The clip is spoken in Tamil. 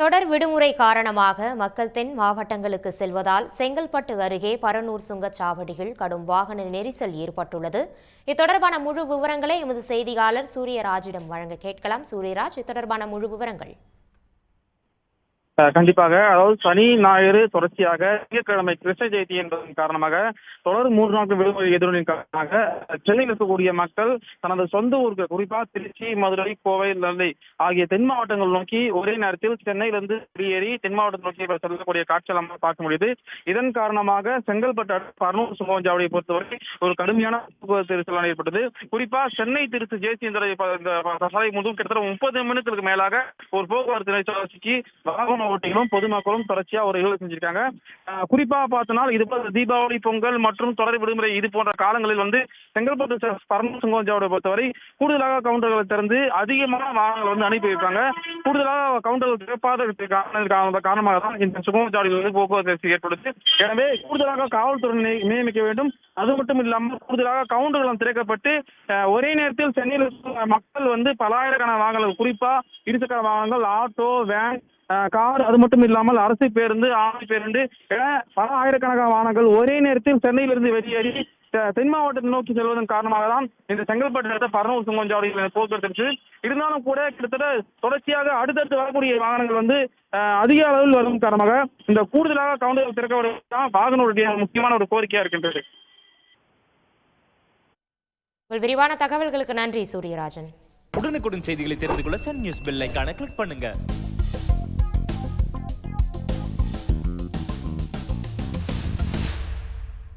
தொடர் விடுமுறை காரணமாக மக்கள் தென் மாவட்டங்களுக்கு செல்வதால் செங்கல்பட்டு அருகே பரனூர் சுங்கச்சாவடியில் கடும் வாகன நெரிசல் ஏற்பட்டுள்ளது. இத்தொடர்பான முழு விவரங்களை எமது செய்தியாளர் சூரியராஜிடம் வழங்க கேட்கலாம். சூரியராஜ், இத்தொடர்பான முழு விவரங்கள். கண்டிப்பாக. அதாவது சனி ஞாயிறு தொடர்ச்சியாக திங்கட்கிழமை கிருஷ்ண ஜெயந்தி என்பதன் காரணமாக தொடர் 3 நாட்கள் விடுமுறை எதிரொலியின் காரணமாக சென்னையில் இருக்கக்கூடிய மக்கள் தனது சொந்த ஊருக்கு, குறிப்பா திருச்சி, மதுரை, கோவை, நெல்லை ஆகிய தென் மாவட்டங்கள் நோக்கி ஒரே நேரத்தில் சென்னையிலிருந்து வெளியேறி தென் மாவட்டம் நோக்கி செல்லக்கூடிய காட்சிகள் நம்ம பார்க்க முடியுது. இதன் காரணமாக செங்கல்பட்டு அடுத்த பரனூர் சுங்கச்சாவடியை பொறுத்தவரை ஒரு கடுமையான போக்குவரத்து நெரிசல் ஏற்பட்டது. குறிப்பா சென்னை திருச்சி தேசிய சாலை முழுவதும் கிட்டத்தட்ட 30 நிமிடங்களுக்கு மேலாக ஒரு போக்குவரத்து நெரிசல் சிக்கி வாகன ஓட்டிகளும் பொதுமக்களும் தொடர்ச்சியா ஒரு நிகழ்வு செஞ்சிருக்காங்க. குறிப்பா பார்த்தோம்னா இது போல தீபாவளி, பொங்கல் மற்றும் தொடர் விடுமுறை இது போன்ற காலங்களில் செங்கல்பட்டு பரனூர் சுங்கச்சாவடியை பொறுத்தவரை கூடுதலாக கவுண்டர்களை திறந்து அதிகமான வாகனங்கள் அனுப்பி வைப்பாங்க. கூடுதலாக கவுண்டர்கள் திறப்பாத காரணமாக தான் இந்த சுங்கச்சாவடியில் போக்குவரத்து ஏற்படுது. எனவே கூடுதலாக காவல்துறை நியமிக்க வேண்டும். அது மட்டும் இல்லாமல் கூடுதலாக கவுண்டர்களும் திறக்கப்பட்டு ஒரே நேரத்தில் சென்னையில் மக்கள் பலாயிரக்கணக்கான வாகனங்கள், குறிப்பா இருசக்கர வாகனங்கள், ஆட்டோ, வேன், கார், அது மட்டும் இல்லாமல் அரசு பேருந்து, ஆணை பேருந்து என பல ஆயிரக்கணக்கான வாகனங்கள் ஒரே நேரத்தில் சென்னையிலிருந்து வெளியேறி தென் மாவட்டத்தை நோக்கி செல்வதன் காரணமாக தான் இந்த செங்கல்பட்டு இடத்த பரனூர் சுங்கச்சாவடியில் போக்குவரத்து. இருந்தாலும் கூட கிட்டத்தட்ட தொடர்ச்சியாக அடுத்தடுத்து வரக்கூடிய வாகனங்கள் அதிக அளவில் வரும் காரணமாக இந்த கூடுதலாக கவுண்டர்கள் திறக்கப்படுவதுதான் வாகனங்களுடைய முக்கியமான ஒரு கோரிக்கையா இருக்கின்றது. உங்கள் விரிவான தகவல்களுக்கு நன்றி சூரியராஜன். உடனுக்குடன் செய்திகளை தெரிந்து கொள்ள சன் நியூஸ் பெல் ஐகானை கிளிக் பண்ணுங்க.